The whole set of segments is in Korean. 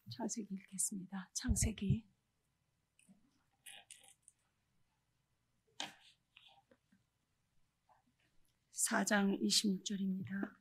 창세기 읽겠습니다. 창세기 4장 26절입니다.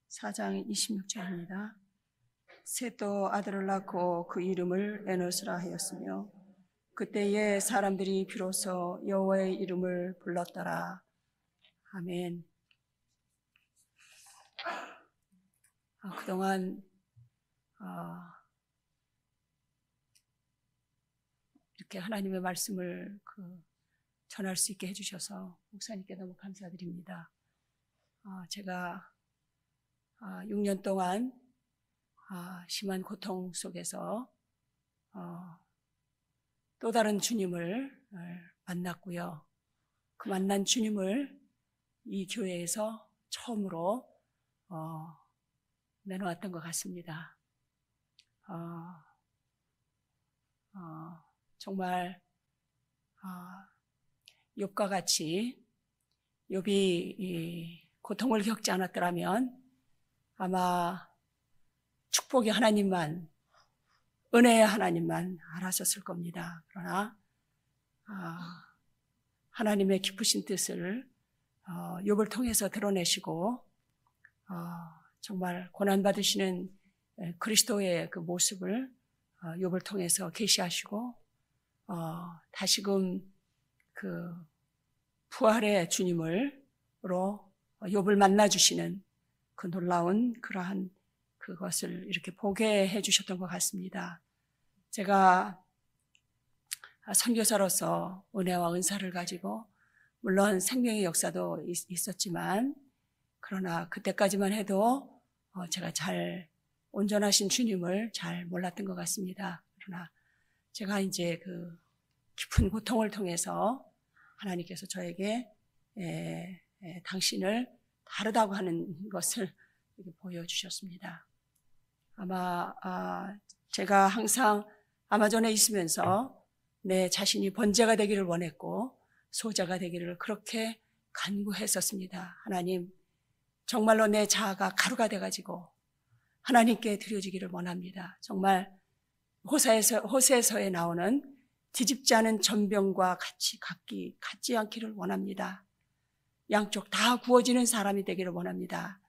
(4장 26절입니다) 셋도 아들을 낳고 그 이름을 에노스라 하였으며 그때에 사람들이 비로소 여호와의 이름을 불렀더라. 아멘. 그동안 이렇게 하나님의 말씀을 전할 수 있게 해주셔서 목사님께 너무 감사드립니다. 제가 6년 동안 심한 고통 속에서 또 다른 주님을 만났고요. 그 만난 주님을 이 교회에서 처음으로 내놓았던 것 같습니다. 정말 욥과 같이 욥이 고통을 겪지 않았더라면 아마 축복의 하나님만, 은혜의 하나님만 알았었을 겁니다. 그러나 하나님의 깊으신 뜻을 욥을 통해서 드러내시고 정말 고난받으시는 그리스도의 그 모습을 욥을 통해서 계시하시고 다시금 그 부활의 주님으로 욥을 만나주시는 그 놀라운 그러한 그것을 이렇게 보게 해주셨던 것 같습니다. 제가 선교사로서 은혜와 은사를 가지고 물론 생명의 역사도 있었지만 그러나 그때까지만 해도 제가 잘 온전하신 주님을 잘 몰랐던 것 같습니다. 그러나 제가 이제 그 깊은 고통을 통해서 하나님께서 저에게 당신을 다르다고 하는 것을 보여주셨습니다. 아마 제가 항상 아마존에 있으면서 내 자신이 번제가 되기를 원했고 소자가 되기를 그렇게 간구했었습니다. 하나님, 정말로 내 자아가 가루가 돼가지고 하나님께 드려지기를 원합니다. 정말 호세서에 나오는 뒤집지 않은 전병과 같이 같지 않기를 원합니다. 양쪽 다 구워지는 사람이 되기를 원합니다.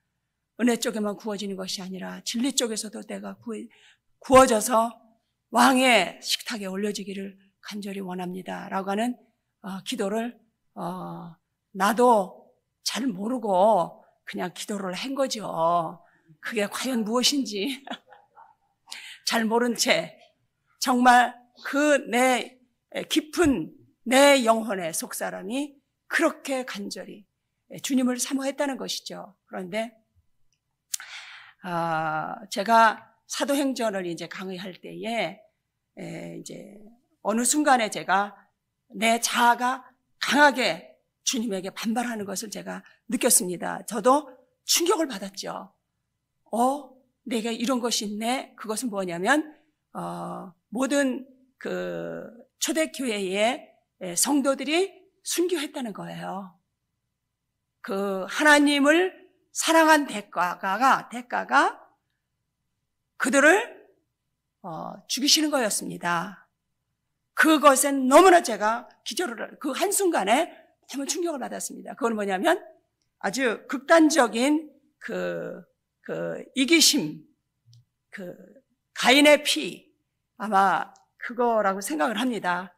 은혜 쪽에만 구워지는 것이 아니라 진리 쪽에서도 내가 구워져서 왕의 식탁에 올려지기를 간절히 원합니다. 라고 하는 기도를 나도 잘 모르고 그냥 기도를 한 거죠. 그게 과연 무엇인지 잘 모른 채 정말 그 내 깊은 내 영혼의 속사람이 그렇게 간절히 주님을 사모했다는 것이죠. 그런데 제가 사도행전을 이제 강의할 때에 이제 어느 순간에 제가 내 자아가 강하게 주님에게 반발하는 것을 제가 느꼈습니다. 저도 충격을 받았죠. 내게 이런 것이 있네. 그것은 뭐냐면 모든 그 초대교회의 성도들이 순교했다는 거예요. 그 하나님을 사랑한 대가가 그들을 죽이시는 거였습니다. 그것에 너무나 제가 그 한순간에 너무 충격을 받았습니다. 그건 뭐냐면 아주 극단적인 그 이기심, 가인의 피, 아마 그거라고 생각을 합니다.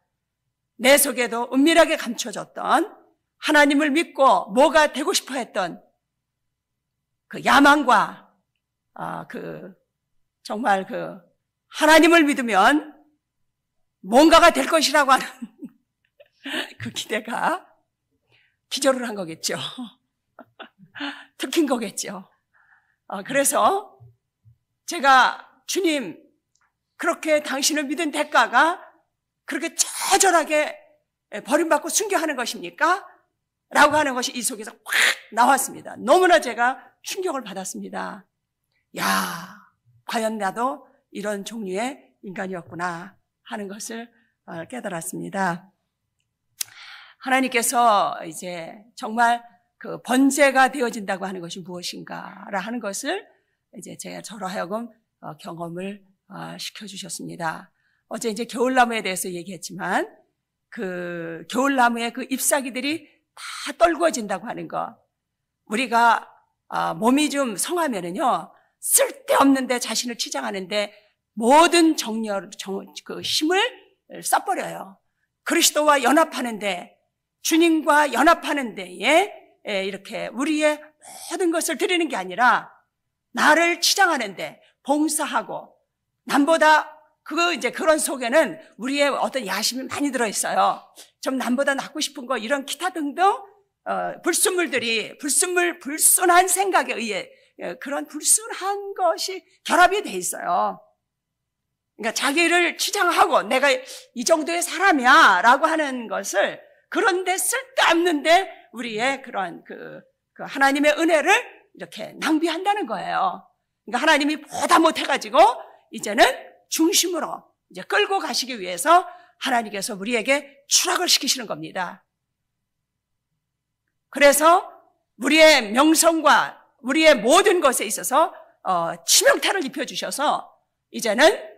내 속에도 은밀하게 감춰졌던 하나님을 믿고 뭐가 되고 싶어 했던 그 야망과 정말 하나님을 믿으면 뭔가가 될 것이라고 하는 그 기대가 기절을 한 거겠죠. 들킨 거겠죠. 그래서 제가 주님, 그렇게 당신을 믿은 대가가 그렇게 처절하게 버림받고 순교하는 것입니까? 라고 하는 것이 이 속에서 확 나왔습니다. 너무나 제가 충격을 받았습니다. 야, 과연 나도 이런 종류의 인간이었구나 하는 것을 깨달았습니다. 하나님께서 이제 정말 그 번제가 되어진다고 하는 것이 무엇인가라 하는 것을 이제 저로 하여금 경험을 시켜주셨습니다. 어제 이제 겨울나무에 대해서 얘기했지만 그 겨울나무의 그 잎사귀들이 다 떨구어진다고 하는 것. 우리가 몸이 좀 성하면은요, 쓸데없는데 자신을 치장하는데 모든 그 힘을 써버려요. 그리스도와 연합하는데, 주님과 연합하는 데에 이렇게 우리의 모든 것을 드리는 게 아니라 나를 치장하는데 봉사하고, 남보다 이제 그런 속에는 우리의 어떤 야심이 많이 들어있어요. 좀 남보다 낫고 싶은 거, 이런 기타 등등, 불순한 생각에 의해 그런 불순한 것이 결합이 돼 있어요. 그러니까 자기를 치장하고 내가 이 정도의 사람이야 라고 하는 것을, 그런데 쓸데없는데 우리의 그런 그 하나님의 은혜를 이렇게 낭비한다는 거예요. 그러니까 하나님이 보다 못해가지고 이제는 중심으로 이제 끌고 가시기 위해서 하나님께서 우리에게 추락을 시키시는 겁니다. 그래서 우리의 명성과 우리의 모든 것에 있어서 치명타를 입혀주셔서 이제는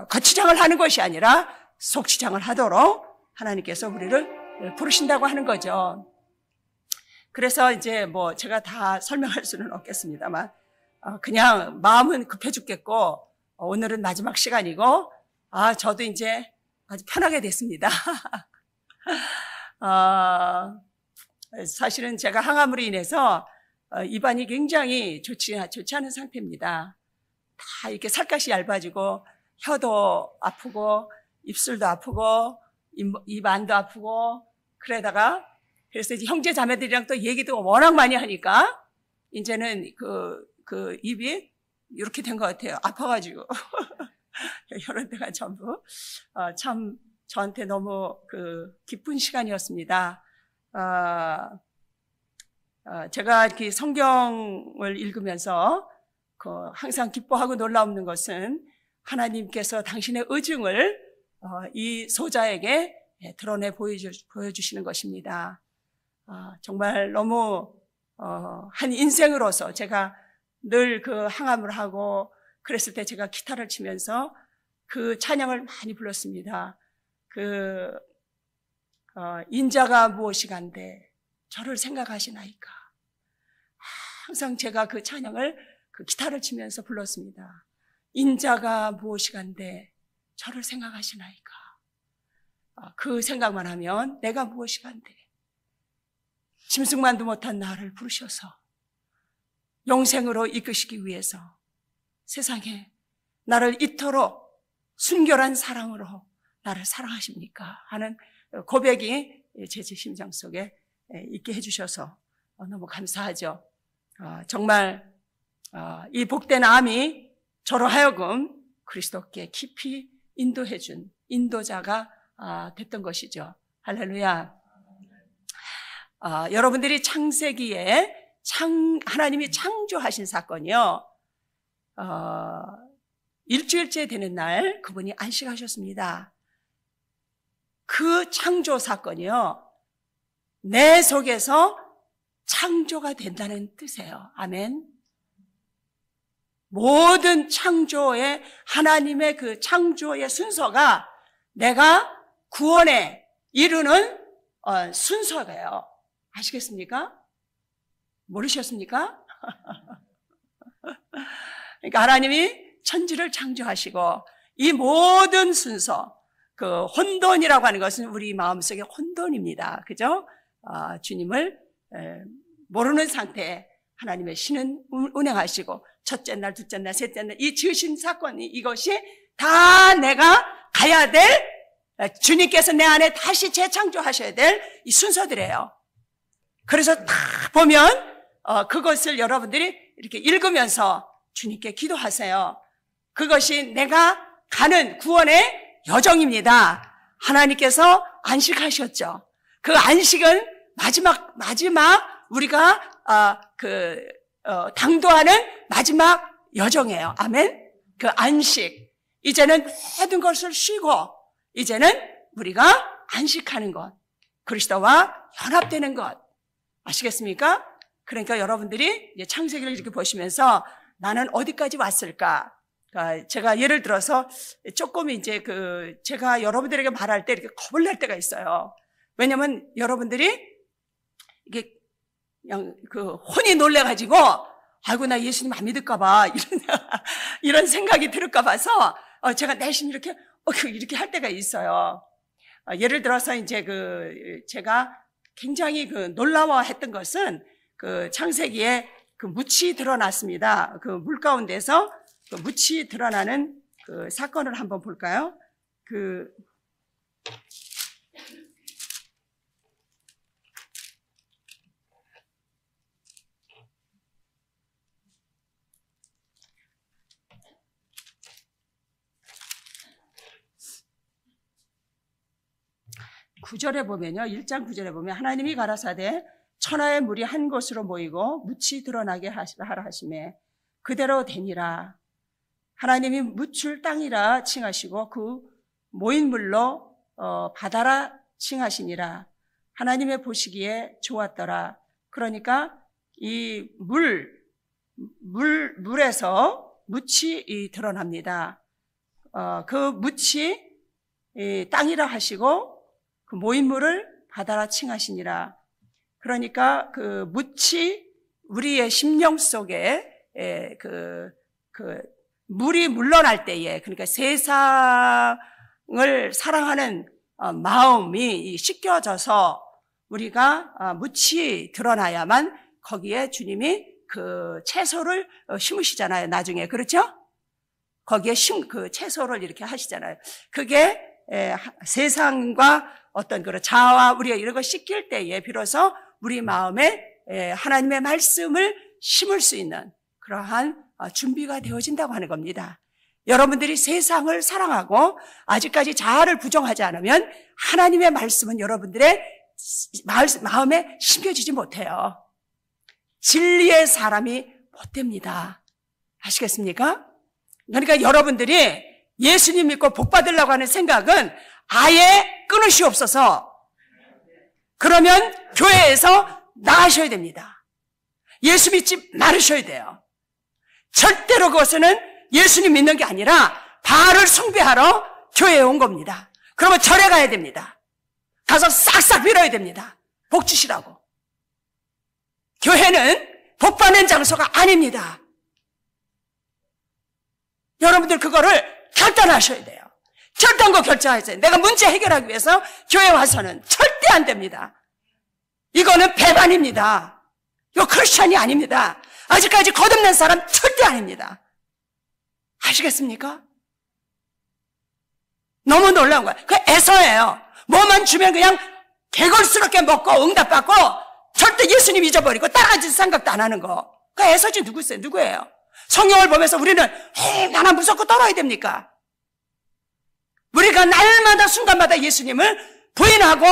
겉치장을 하는 것이 아니라 속치장을 하도록 하나님께서 우리를 부르신다고 하는 거죠. 그래서 이제 뭐 제가 다 설명할 수는 없겠습니다만 그냥 마음은 급해 죽겠고 오늘은 마지막 시간이고 저도 이제 아주 편하게 됐습니다. 사실은 제가 항암으로 인해서 입안이 굉장히 좋지 않은 상태입니다. 다 이렇게 살갗이 얇아지고 혀도 아프고 입술도 아프고 입 안도 아프고 그래서 이제 형제 자매들이랑 또 얘기도 워낙 많이 하니까 이제는 그 입이 이렇게 된 것 같아요. 아파가지고 이런 데가 전부 참 저한테 너무 기쁜 시간이었습니다. 제가 이렇게 성경을 읽으면서 항상 기뻐하고 놀라움는 것은 하나님께서 당신의 의중을 이 소자에게 드러내 보여주시는 것입니다. 정말 너무 한 인생으로서 제가 늘 그 항암을 하고 그랬을 때 제가 기타를 치면서 그 찬양을 많이 불렀습니다. 인자가 무엇이간데 저를 생각하시나이까. 항상 제가 그 찬양을 기타를 치면서 불렀습니다. 인자가 무엇이간데 저를 생각하시나이까. 그 생각만 하면 내가 무엇이간데 짐승만도 못한 나를 부르셔서 영생으로 이끄시기 위해서 세상에 나를 이토록 순결한 사랑으로 나를 사랑하십니까 하는 고백이 제 심장 속에 있게 해주셔서 너무 감사하죠. 정말 이 복된 암이 저로 하여금 그리스도께 깊이 인도해준 인도자가 됐던 것이죠. 할렐루야. 여러분들이 창세기에 하나님이 창조하신 사건이요. 일주일째 되는 날 그분이 안식하셨습니다. 그 창조 사건이요. 내 속에서 창조가 된다는 뜻이에요. 아멘. 모든 창조의 하나님의 그 창조의 순서가 내가 구원에 이르는 순서예요. 아시겠습니까? 모르셨습니까? 그러니까 하나님이 천지를 창조하시고 이 모든 순서, 그 혼돈이라고 하는 것은 우리 마음속의 혼돈입니다. 그죠? 주님을 모르는 상태에 하나님의 신은 운행하시고 첫째 날, 둘째 날, 셋째 날 이 지으신 사건이 이것이 다 내가 가야 될 주님께서 내 안에 다시 재창조하셔야 될 이 순서들이에요. 그래서 다 보면 그것을 여러분들이 이렇게 읽으면서 주님께 기도하세요. 그것이 내가 가는 구원의 여정입니다. 하나님께서 안식하셨죠. 그 안식은 마지막 우리가 당도하는 마지막 여정이에요. 아멘. 그 안식. 이제는 모든 것을 쉬고 이제는 우리가 안식하는 것. 그리스도와 연합되는 것. 아시겠습니까? 그러니까 여러분들이 이제 창세기를 이렇게 보시면서 나는 어디까지 왔을까? 그러니까 제가 예를 들어서 조금 이제 제가 여러분들에게 말할 때 이렇게 겁을 낼 때가 있어요. 왜냐면 여러분들이 이게 그냥 혼이 놀래가지고 아이고 나 예수님 안 믿을까봐 이런 생각이 들을까봐서 제가 내심 이렇게 할 때가 있어요. 예를 들어서 이제 제가 굉장히 놀라워했던 것은 창세기에 묻이 드러났습니다. 물 가운데서 묻이 드러나는 사건을 한번 볼까요? 구절에 보면요. 1장 9절에 보면 하나님이 가라사대 천하의 물이 한 곳으로 모이고 묻이 드러나게 하라 하시매 그대로 되니라. 하나님이 묻을 땅이라 칭하시고 그 모인 물로 바다라 칭하시니라. 하나님의 보시기에 좋았더라. 그러니까 이 물에서 묻이 드러납니다. 그 묻이 땅이라 하시고 그 모인 물을 바다라 칭하시니라. 그러니까 묻이 우리의 심령 속에 물이 물러날 때에, 그러니까 세상을 사랑하는 마음이 씻겨져서 우리가 묻이 드러나야만 거기에 주님이 채소를 심으시잖아요. 나중에. 그렇죠? 거기에 채소를 이렇게 하시잖아요. 그게 세상과 어떤 그런 자아와 우리가 이런 걸 씻길 때에 비로소 우리 마음에 하나님의 말씀을 심을 수 있는 그러한 준비가 되어진다고 하는 겁니다. 여러분들이 세상을 사랑하고 아직까지 자아를 부정하지 않으면 하나님의 말씀은 여러분들의 마음에 심겨지지 못해요. 진리의 사람이 못 됩니다. 아시겠습니까? 그러니까 여러분들이 예수님 믿고 복 받으려고 하는 생각은 아예 끊으시옵소서. 그러면 교회에서 나가셔야 됩니다. 예수 믿지 말으셔야 돼요. 절대로 그것은 예수님 믿는 게 아니라 바알을 숭배하러 교회에 온 겁니다. 그러면 절에 가야 됩니다. 가서 싹싹 빌어야 됩니다. 복 주시라고. 교회는 복 받는 장소가 아닙니다. 여러분들 그거를 결단하셔야 돼요. 결단코 결정하셔야 돼요. 내가 문제 해결하기 위해서 교회 와서는 절대 안 됩니다. 이거는 배반입니다. 이거 크리스천이 아닙니다. 아직까지 거듭난 사람 절대 아닙니다. 아시겠습니까? 너무 놀라운 거예요. 그 애서예요. 뭐만 주면 그냥 개걸스럽게 먹고 응답받고 절대 예수님 잊어버리고 따라질 생각도 안 하는 거. 그 애서지 누구예요? 성경을 보면서 우리는 나나 무섭고 떨어야 됩니까? 우리가 날마다 순간마다 예수님을 부인하고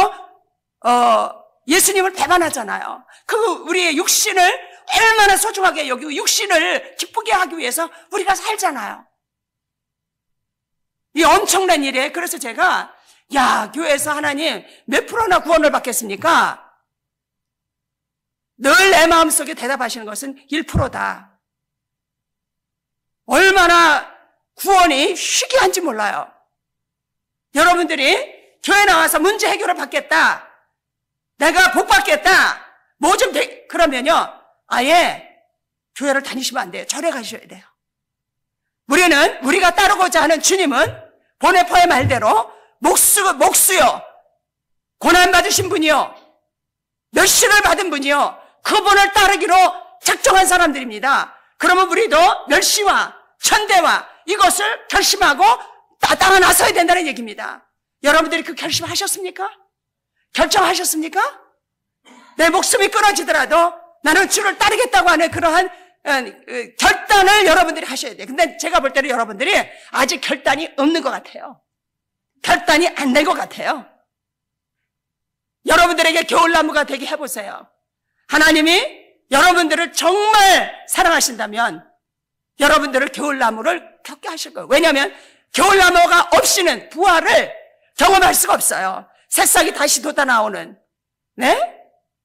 예수님을 배반하잖아요. 우리의 육신을 얼마나 소중하게 여기고 육신을 기쁘게 하기 위해서 우리가 살잖아요. 이 엄청난 일이에요. 그래서 제가 교회에서 하나님 몇 프로나 구원을 받겠습니까? 늘 내 마음속에 대답하시는 것은 1%다. 얼마나 구원이 희귀한지 몰라요. 여러분들이 교회 나와서 문제 해결을 받겠다. 내가 복 받겠다. 뭐 좀 그러면요. 아예 교회를 다니시면 안 돼요. 절에 가셔야 돼요. 우리가 따르고자 하는 주님은 보네포의 말대로 목수요. 고난받으신 분이요. 멸시를 받은 분이요. 그분을 따르기로 작정한 사람들입니다. 그러면 우리도 멸시와 천대와 이것을 결심하고 따라 나서야 된다는 얘기입니다. 여러분들이 그 결심하셨습니까? 결정하셨습니까? 내 목숨이 끊어지더라도 나는 주를 따르겠다고 하는 그러한 결단을 여러분들이 하셔야 돼요. 근데 제가 볼 때는 여러분들이 아직 결단이 없는 것 같아요. 결단이 안 된 것 같아요. 여러분들에게 겨울나무가 되게 해보세요. 하나님이 여러분들을 정말 사랑하신다면 여러분들을 겨울나무를 겪게 하실 거예요. 왜냐하면 겨울나무가 없이는 부활을 경험할 수가 없어요. 새싹이 다시 돋아나오는, 네?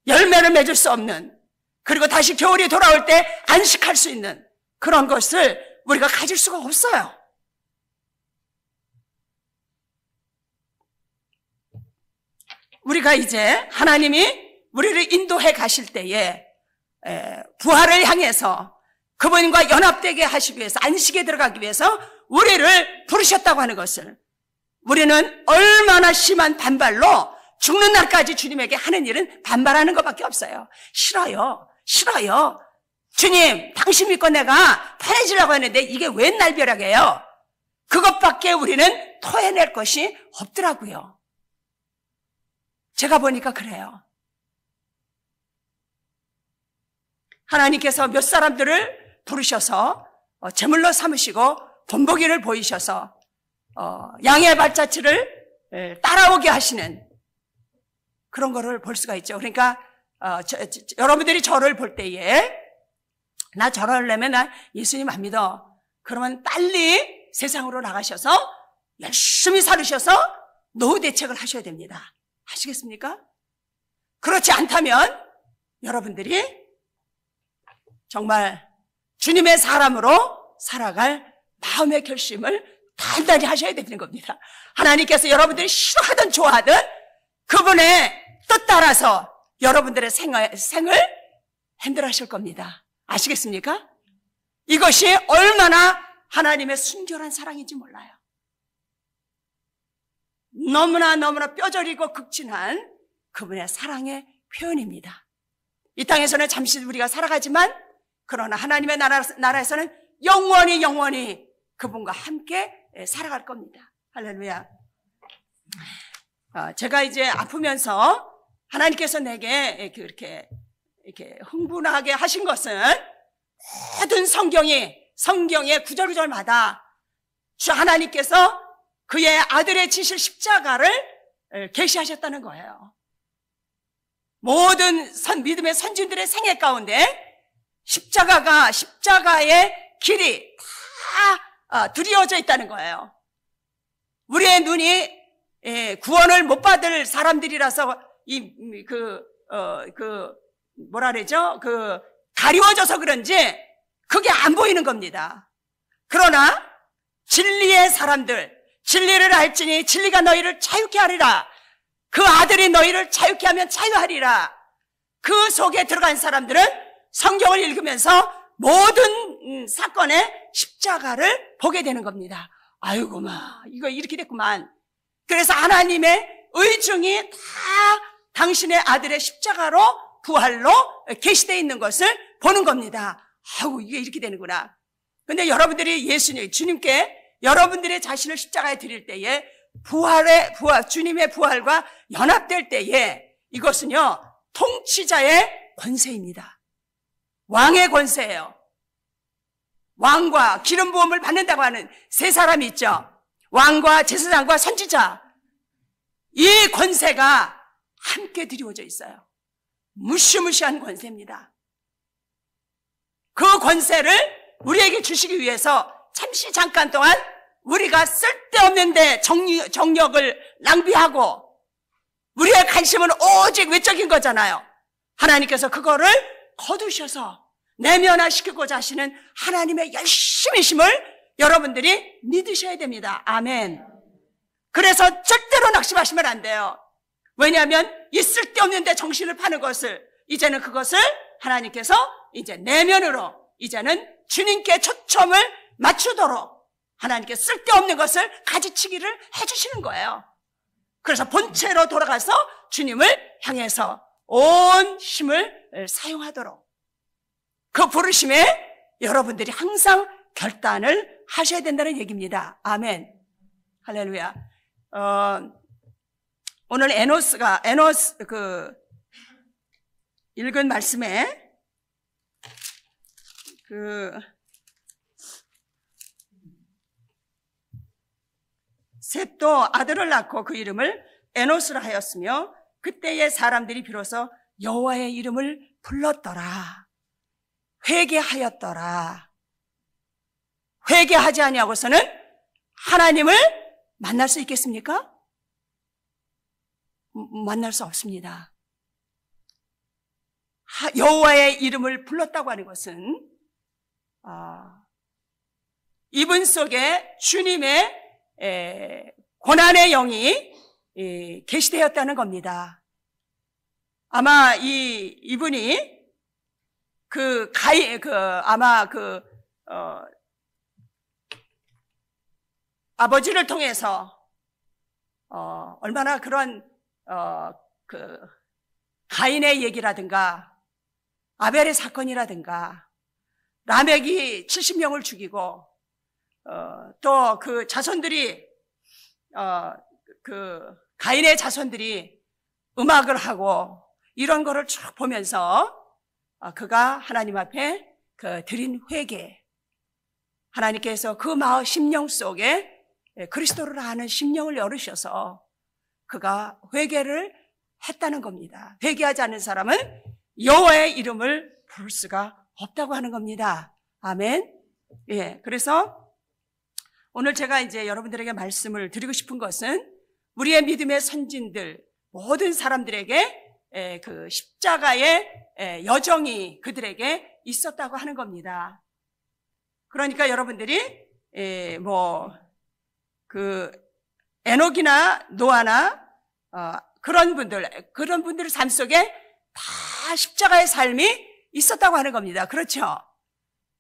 열매를 맺을 수 없는, 그리고 다시 겨울이 돌아올 때 안식할 수 있는 그런 것을 우리가 가질 수가 없어요. 우리가 이제 하나님이 우리를 인도해 가실 때에 부활을 향해서 그분과 연합되게 하시기 위해서, 안식에 들어가기 위해서 우리를 부르셨다고 하는 것을, 우리는 얼마나 심한 반발로 죽는 날까지 주님에게 하는 일은 반발하는 것밖에 없어요. 싫어요. 싫어요. 주님, 당신 믿고 내가 편해지려고 했는데 이게 웬 날벼락이에요? 그것밖에 우리는 토해낼 것이 없더라고요. 제가 보니까 그래요. 하나님께서 몇 사람들을 부르셔서 제물로 삼으시고 본보기를 보이셔서 양의 발자취를 따라오게 하시는 그런 거를 볼 수가 있죠. 그러니까 여러분들이 저를 볼 때에 나 저러려면 나 예수님 안 믿어. 그러면 빨리 세상으로 나가셔서 열심히 살으셔서 노후 대책을 하셔야 됩니다. 아시겠습니까? 그렇지 않다면 여러분들이 정말 주님의 사람으로 살아갈 마음의 결심을 단단히 하셔야 되는 겁니다. 하나님께서 여러분들이 싫어하든 좋아하든 그분의 뜻 따라서 여러분들의 생을 핸들하실 겁니다. 아시겠습니까? 이것이 얼마나 하나님의 순결한 사랑인지 몰라요. 너무나 뼈저리고 극진한 그분의 사랑의 표현입니다. 이 땅에서는 잠시 우리가 살아가지만 그러나 하나님의 나라에서는 영원히 그분과 함께 살아갈 겁니다. 할렐루야. 제가 이제 아프면서 하나님께서 내게 이렇게 흥분하게 하신 것은 모든 성경의 구절구절마다 주 하나님께서 그의 아들의 지실 십자가를 계시하셨다는 거예요. 모든 믿음의 선진들의 생애 가운데 십자가의 길이 다 드리워져 있다는 거예요. 우리의 눈이 구원을 못 받을 사람들이라서 가리워져서 그런지 그게 안 보이는 겁니다. 그러나 진리의 사람들, 진리를 알지니 진리가 너희를 자유케 하리라. 그 아들이 너희를 자유케 하면 자유하리라. 그 속에 들어간 사람들은 성경을 읽으면서 모든 사건의 십자가를 보게 되는 겁니다. 아이고 이거 이렇게 됐구만. 그래서 하나님의 의중이 다 당신의 아들의 십자가로 부활로 계시되어 있는 것을 보는 겁니다. 아이고 이게 이렇게 되는구나. 근데 여러분들이 주님께 여러분들의 자신을 십자가에 드릴 때에 주님의 부활과 연합될 때에 이것은요, 통치자의 권세입니다. 왕의 권세예요. 왕과 기름 부음을 받는다고 하는 세 사람이 있죠. 왕과 제사장과 선지자. 이 권세가 함께 드리워져 있어요. 무시무시한 권세입니다. 그 권세를 우리에게 주시기 위해서 잠깐 동안 우리가 쓸데없는데 정력을 낭비하고 우리의 관심은 오직 외적인 거잖아요. 하나님께서 그거를 거두셔서 내면화시키고자 하시는 하나님의 열심이심을 여러분들이 믿으셔야 됩니다. 아멘. 그래서 절대로 낙심하시면 안 돼요. 왜냐하면 이 쓸데없는데 정신을 파는 것을 이제는 그것을 하나님께서 이제 내면으로 이제는 주님께 초점을 맞추도록 하나님께 쓸데없는 것을 가지치기를 해주시는 거예요. 그래서 본체로 돌아가서 주님을 향해서 온 힘을 사용하도록 그 부르심에 여러분들이 항상 결단을 하셔야 된다는 얘기입니다. 아멘. 할렐루야. 오늘 에노스 읽은 말씀에 셋도 아들을 낳고 그 이름을 에노스라 하였으며 그때의 사람들이 비로소 여호와의 이름을 불렀더라. 회개하였더라. 회개하지 아니하고서는 하나님을 만날 수 있겠습니까? 만날 수 없습니다. 여호와의 이름을 불렀다고 하는 것은 이분 속에 주님의 고난의 영이 계시되었다는 겁니다. 아마 이분이 아버지를 통해서 얼마나 그런 가인의 얘기라든가 아벨의 사건이라든가 라멕이 70명을 죽이고 또 그 자손들이 가인의 자손들이 음악을 하고 이런 거를 쭉 보면서 그가 하나님 앞에 드린 회개, 하나님께서 그 마음 심령 속에 그리스도를 아는 심령을 열으셔서 그가 회개를 했다는 겁니다. 회개하지 않는 사람은 여호와의 이름을 부를 수가 없다고 하는 겁니다. 아멘. 예, 그래서 오늘 제가 이제 여러분들에게 말씀을 드리고 싶은 것은 우리의 믿음의 선진들 모든 사람들에게 그 십자가의 여정이 그들에게 있었다고 하는 겁니다. 그러니까 여러분들이 에녹이나 노아나 그런 분들 삶 속에 다 십자가의 삶이 있었다고 하는 겁니다. 그렇죠?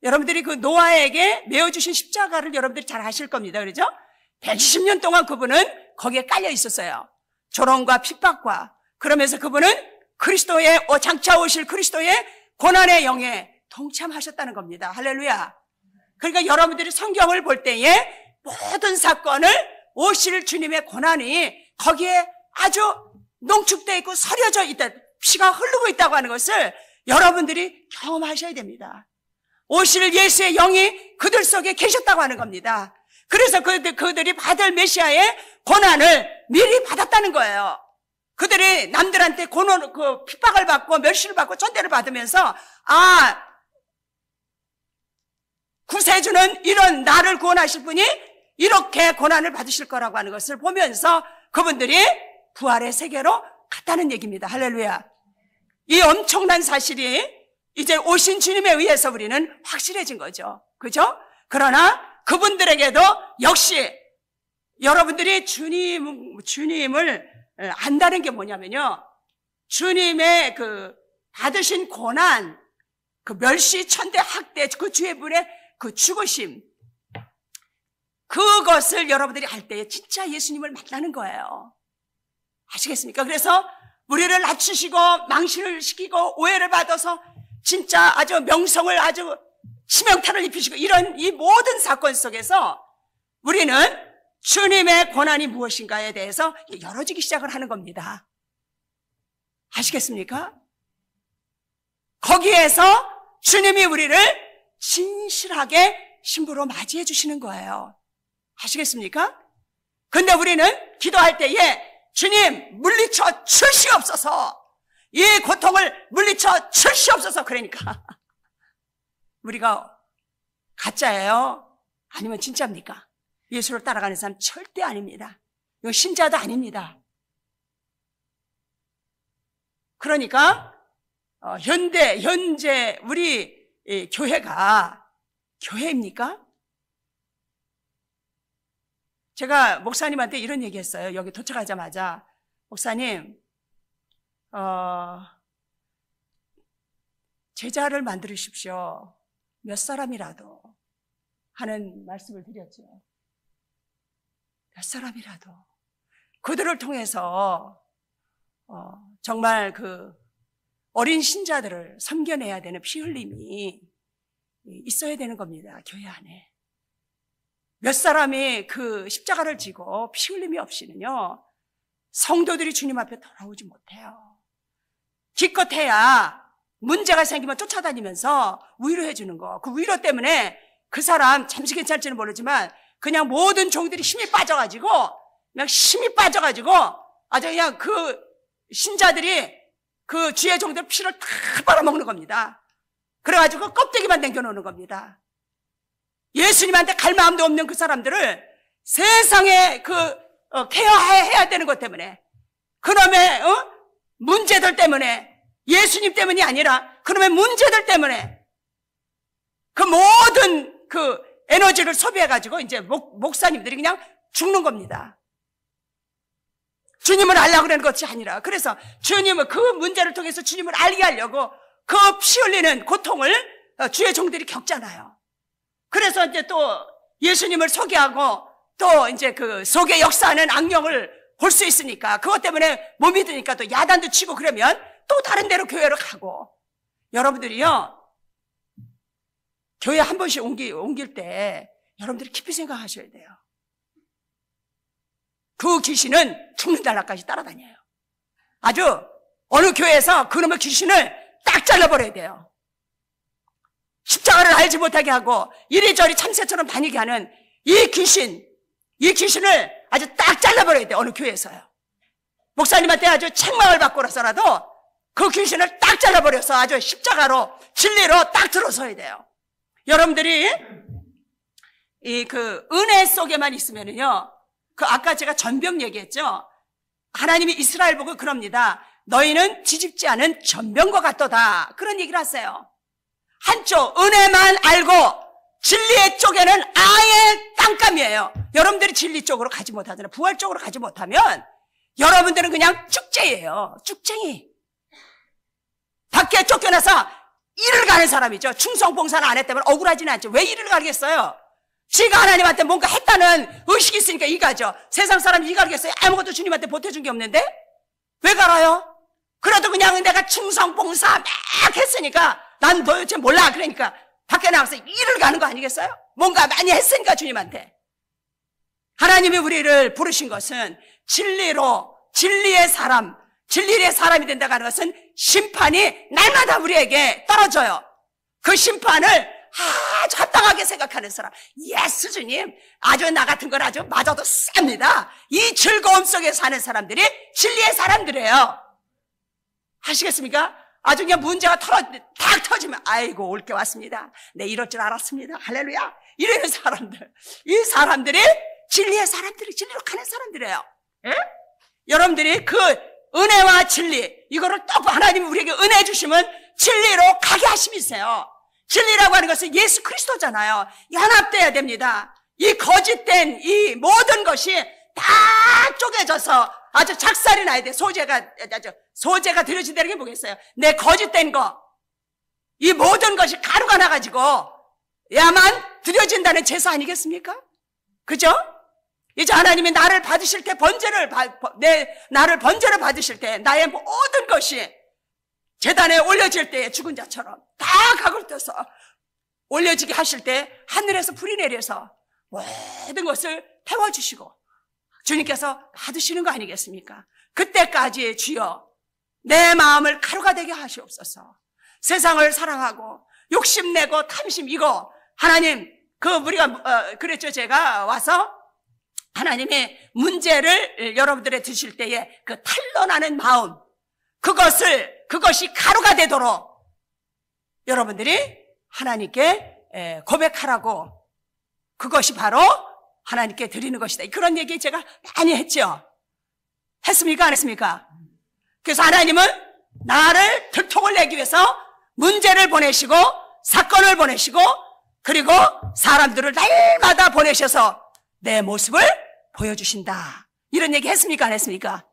여러분들이 그 노아에게 메어주신 십자가를 여러분들이 잘 아실 겁니다. 그렇죠? 120년 동안 그분은 거기에 깔려 있었어요. 조롱과 핍박과. 그러면서 그분은 그리스도의 장차 오실 그리스도의 고난의 영에 동참하셨다는 겁니다. 할렐루야. 그러니까 여러분들이 성경을 볼 때에 모든 사건을 오실 주님의 고난이 거기에 아주 농축되어 있고 서려져 있다, 피가 흐르고 있다고 하는 것을 여러분들이 경험하셔야 됩니다. 오실 예수의 영이 그들 속에 계셨다고 하는 겁니다. 그래서 그들이 받을 메시아의 고난을 미리 받았다는 거예요. 그들이 남들한테 핍박을 받고 멸시를 받고 천대를 받으면서 구세주는 이런 나를 구원하실 분이 이렇게 고난을 받으실 거라고 하는 것을 보면서 그분들이 부활의 세계로 갔다는 얘기입니다. 할렐루야. 이 엄청난 사실이 이제 오신 주님에 의해서 우리는 확실해진 거죠. 그죠? 그러나 그분들에게도 역시 여러분들이 주님을 안다는 게 뭐냐면요. 주님의 그 받으신 고난, 그 멸시, 천대, 학대, 그 주의 분의 그 죽으심, 그것을 여러분들이 알 때에 진짜 예수님을 만나는 거예요. 아시겠습니까? 그래서 우리를 낮추시고 망신을 시키고 오해를 받아서 진짜 아주 명성을 아주 치명타를 입히시고 이런 이 모든 사건 속에서 우리는 주님의 고난이 무엇인가에 대해서 열어지기 시작을 하는 겁니다. 아시겠습니까? 거기에서 주님이 우리를 진실하게 신부로 맞이해 주시는 거예요. 아시겠습니까? 근데 우리는 기도할 때에 주님 물리쳐 주시옵소서, 이 고통을 물리쳐 주시옵소서. 그러니까 우리가 가짜예요? 아니면 진짜입니까? 예수를 따라가는 사람 절대 아닙니다. 이거 신자도 아닙니다. 그러니까 현재 우리 교회가 교회입니까? 제가 목사님한테 이런 얘기했어요. 여기 도착하자마자 목사님, 제자를 만드십시오. 몇 사람이라도 하는 말씀을 드렸죠. 몇 사람이라도 그들을 통해서 정말 그 어린 신자들을 섬겨내야 되는 피 흘림이 있어야 되는 겁니다. 교회 안에 몇 사람이 그 십자가를 지고 피 흘림이 없이는요 성도들이 주님 앞에 돌아오지 못해요. 기껏해야 문제가 생기면 쫓아다니면서 위로해 주는 거, 그 위로 때문에 그 사람 잠시 괜찮을지는 모르지만 그냥 모든 종들이 힘이 빠져가지고 아주 그냥 그 신자들이 그 주의 종들 피를 다 빨아먹는 겁니다. 그래가지고 껍데기만 남겨놓는 겁니다. 예수님한테 갈 마음도 없는 그 사람들을 세상에 케어해야 되는 것 때문에, 그놈의 문제들 때문에, 예수님 때문이 아니라 그놈의 문제들 때문에 그 모든 그 에너지를 소비해가지고 이제 목사님들이 그냥 죽는 겁니다. 주님을 알려고 그러는 것이 아니라, 그래서 주님을, 그 문제를 통해서 주님을 알게 하려고 그 피 흘리는 고통을 주의 종들이 겪잖아요. 그래서 이제 또 예수님을 소개하고 또 이제 그 속에 역사하는 악령을 볼 수 있으니까, 그것 때문에 못 믿으니까 또 야단도 치고 그러면 또 다른 데로 교회를 가고. 여러분들이요, 교회 한 번씩 옮길 때 여러분들이 깊이 생각하셔야 돼요. 그 귀신은 죽는 날까지 따라다녀요. 아주 어느 교회에서 그놈의 귀신을 딱 잘라버려야 돼요. 십자가를 알지 못하게 하고 이리저리 참새처럼 다니게 하는 이 귀신을 아주 딱 잘라버려야 돼요. 어느 교회에서요. 목사님한테 아주 책망을 받고라서라도 그 귀신을 딱 잘라버려서 아주 십자가로, 진리로 딱 들어서야 돼요. 여러분들이 그 은혜 속에만 있으면은요, 그 아까 제가 전병 얘기했죠. 하나님이 이스라엘 보고 그럽니다. 너희는 뒤집지 않은 전병과 같도다. 그런 얘기를 하세요. 한쪽 은혜만 알고 진리의 쪽에는 아예 깜깜이에요. 여러분들이 진리 쪽으로 가지 못하잖아요. 부활 쪽으로 가지 못하면 여러분들은 그냥 쭉쟁이에요. 쭉쟁이. 밖에 쫓겨나서 일을 가는 사람이죠. 충성봉사는 안 했다면 억울하지는 않죠. 왜 일을 가겠어요? 지가 하나님한테 뭔가 했다는 의식이 있으니까 일가죠. 세상 사람이 일 가겠어요? 아무것도 주님한테 보태준 게 없는데? 왜 갈아요? 그래도 그냥 내가 충성봉사 막 했으니까 난 도대체 몰라. 그러니까 밖에 나가서 일을 가는 거 아니겠어요? 뭔가 많이 했으니까 주님한테. 하나님이 우리를 부르신 것은 진리로, 진리의 사람이 된다고 하는 것은 심판이 날마다 우리에게 떨어져요. 그 심판을 아주 합당하게 생각하는 사람. 예수 주님, 아주 나 같은 걸 아주 맞아도 쌉니다. 이 즐거움 속에 사는 사람들이 진리의 사람들이에요. 아시겠습니까? 아주 그냥 문제가 탁 터지면 아이고 올 게 왔습니다. 네, 이럴 줄 알았습니다. 할렐루야. 이러는 사람들. 이 사람들이 진리의 사람들이, 진리로 가는 사람들이에요. 예? 여러분들이 그 은혜와 진리, 이거를 또 하나님이 우리에게 은혜 주시면 진리로 가게 하심이세요. 진리라고 하는 것은 예수 그리스도잖아요. 연합돼야 됩니다. 이 거짓된 이 모든 것이 다 쪼개져서 아주 작살이 나야 돼. 소재가 들여진다는 게 뭐겠어요? 내 거짓된 거, 이 모든 것이 가루가 나가지고 야만 들여진다는 제사 아니겠습니까? 그죠? 이제 하나님이 나를 받으실 때 나를 번제를 받으실 때 나의 모든 것이 제단에 올려질 때 죽은 자처럼 다 각을 떠서 올려지게 하실 때 하늘에서 불이 내려서 모든 것을 태워주시고 주님께서 받으시는 거 아니겠습니까? 그때까지 주여 내 마음을 가루가 되게 하시옵소서. 세상을 사랑하고 욕심내고 탐심 이거 하나님 우리가 그랬죠. 제가 와서 하나님의 문제를 여러분들에 드실 때에 그 탄로나는 마음 그것이 가루가 되도록 여러분들이 하나님께 고백하라고, 그것이 바로 하나님께 드리는 것이다. 그런 얘기 제가 많이 했죠. 했습니까? 안 했습니까? 그래서 하나님은 나를 들통을 내기 위해서 문제를 보내시고 사건을 보내시고 그리고 사람들을 날마다 보내셔서 내 모습을 보여주신다. 이런 얘기 했습니까? 안 했습니까?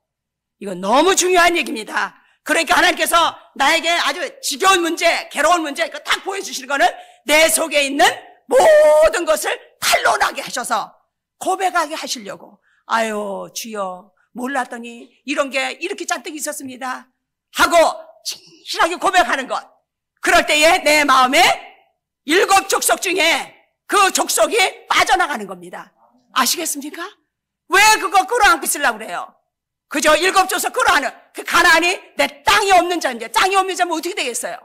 이건 너무 중요한 얘기입니다. 그러니까 하나님께서 나에게 아주 지겨운 문제, 괴로운 문제 이거 딱 보여주시는 거는 내 속에 있는 모든 것을 탄로나게 하셔서 고백하게 하시려고. 아유 주여 몰랐더니 이런 게 이렇게 잔뜩 있었습니다 하고 진실하게 고백하는 것. 그럴 때에 내 마음에 7 족속 중에 그 족속이 빠져나가는 겁니다. 아시겠습니까? 왜 그거 끌어안고 있으려고 그래요? 그저 7 족속 끌어안는 그 가나안이 내 땅이 없는 자인데, 땅이 없는 자면 어떻게 되겠어요?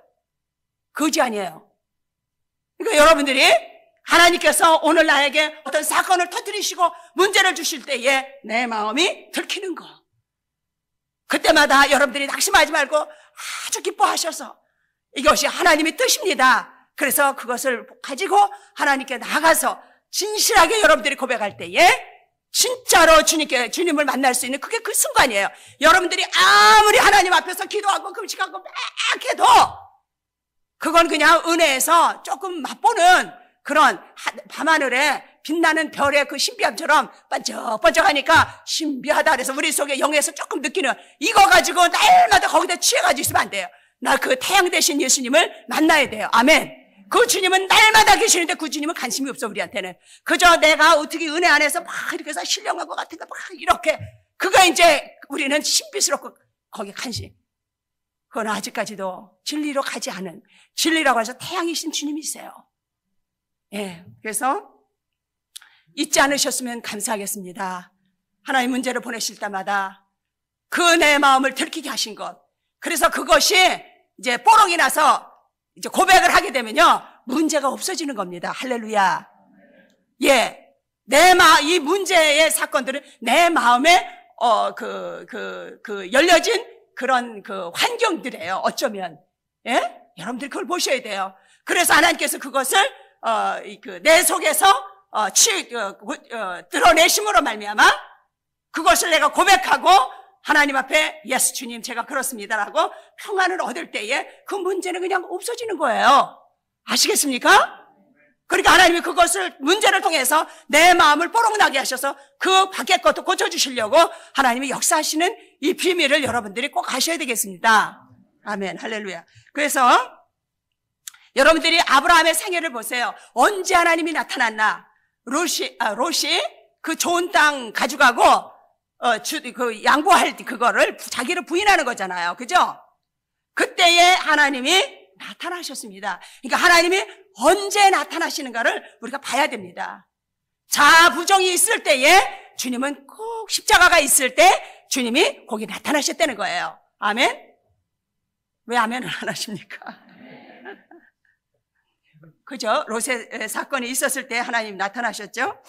거지 아니에요. 그러니까 여러분들이 하나님께서 오늘 나에게 어떤 사건을 터뜨리시고 문제를 주실 때에 내 마음이 들키는 거. 그때마다 여러분들이 낙심하지 말고 아주 기뻐하셔서 이것이 하나님의 뜻입니다. 그래서 그것을 가지고 하나님께 나가서 진실하게 여러분들이 고백할 때에 진짜로 주님을 만날 수 있는 그게 그 순간이에요. 여러분들이 아무리 하나님 앞에서 기도하고 금식하고 막 해도 그건 그냥 은혜에서 조금 맛보는 그런 밤하늘에 빛나는 별의 그 신비함처럼 반짝반짝하니까 신비하다 그래서 우리 속에 영에서 조금 느끼는 이거 가지고 날마다 거기다 취해가지고 있으면 안 돼요. 나 그 태양 대신 예수님을 만나야 돼요. 아멘. 그 주님은 날마다 계시는데 그 주님은 관심이 없어 우리한테는. 그저 내가 어떻게 은혜 안에서 막 이렇게 해서 신령한 것 같은 거 막 이렇게 그거 이제 우리는 신비스럽고 거기에 관심. 그건 아직까지도 진리로 가지 않은 진리라고 해서 태양이신 주님이세요. 예, 그래서 잊지 않으셨으면 감사하겠습니다. 하나님 문제를 보내실 때마다 그 내 마음을 들키게 하신 것. 그래서 그것이 이제 뽀록이 나서 이제 고백을 하게 되면요 문제가 없어지는 겁니다. 할렐루야. 예, 이 문제의 사건들은 내 마음에 열려진 그런 그 환경들이에요. 어쩌면 예, 여러분들이 그걸 보셔야 돼요. 그래서 하나님께서 그것을 내 속에서 드러내심으로 말미암아 그것을 내가 고백하고 하나님 앞에 예수 주님 제가 그렇습니다라고 평안을 얻을 때에 그 문제는 그냥 없어지는 거예요. 아시겠습니까? 그러니까 하나님이 그것을 문제를 통해서 내 마음을 뽀록나게 하셔서 그 밖의 것도 고쳐주시려고 하나님이 역사하시는 이 비밀을 여러분들이 꼭 아셔야 되겠습니다. 아멘. 할렐루야. 그래서 여러분들이 아브라함의 생애를 보세요. 언제 하나님이 나타났나? 롯이 그 좋은 땅 가져가고 양보할 그거를 자기를 부인하는 거잖아요. 그죠? 그때에 하나님이 나타나셨습니다. 그러니까 하나님이 언제 나타나시는가를 우리가 봐야 됩니다. 자부정이 있을 때에 주님은 꼭 십자가가 있을 때 주님이 거기 나타나셨다는 거예요. 아멘? 왜 아멘을 안 하십니까? 그죠? 롯의 사건이 있었을 때 하나님 나타나셨죠?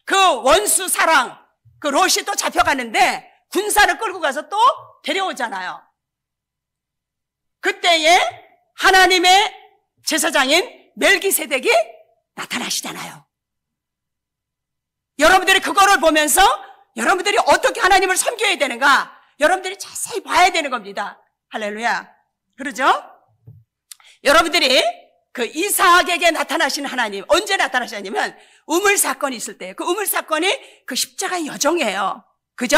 그 원수 사랑, 그 롯이 또 잡혀가는데 군사를 끌고 가서 또 데려오잖아요. 그때에 하나님의 제사장인 멜기세덱이 나타나시잖아요. 여러분들이 그거를 보면서 여러분들이 어떻게 하나님을 섬겨야 되는가 여러분들이 자세히 봐야 되는 겁니다. 할렐루야. 그러죠? 여러분들이 그 이삭에게 나타나신 하나님 언제 나타나셨냐면 우물 사건이 있을 때 그 우물 사건이 그 십자가의 여정이에요. 그죠?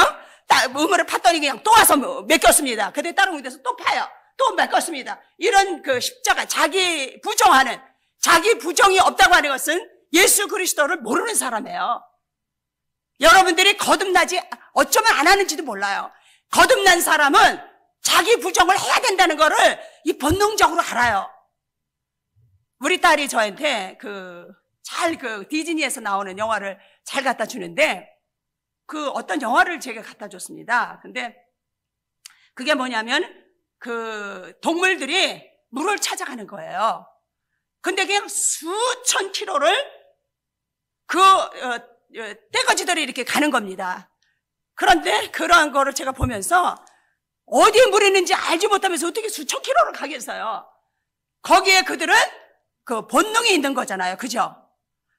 우물을 팠더니 그냥 또 와서 맡겼습니다. 그때 다른 곳에서 또 파요. 또 맡겼습니다. 이런 그 십자가 자기 부정이 없다고 하는 것은 예수 그리스도를 모르는 사람이에요. 여러분들이 거듭나지 어쩌면 안 하는지도 몰라요. 거듭난 사람은 자기 부정을 해야 된다는 거를 이 본능적으로 알아요. 우리 딸이 저한테 디즈니에서 나오는 영화를 잘 갖다 주는데 그 어떤 영화를 제가 갖다 줬습니다. 근데 그게 뭐냐면 그 동물들이 물을 찾아가는 거예요. 근데 그냥 수천 킬로를 떼거지들이 이렇게 가는 겁니다. 그런데 그러한 거를 제가 보면서 어디에 물이 있는지 알지 못하면서 어떻게 수천 킬로를 가겠어요. 거기에 그들은 그 본능이 있는 거잖아요. 그죠?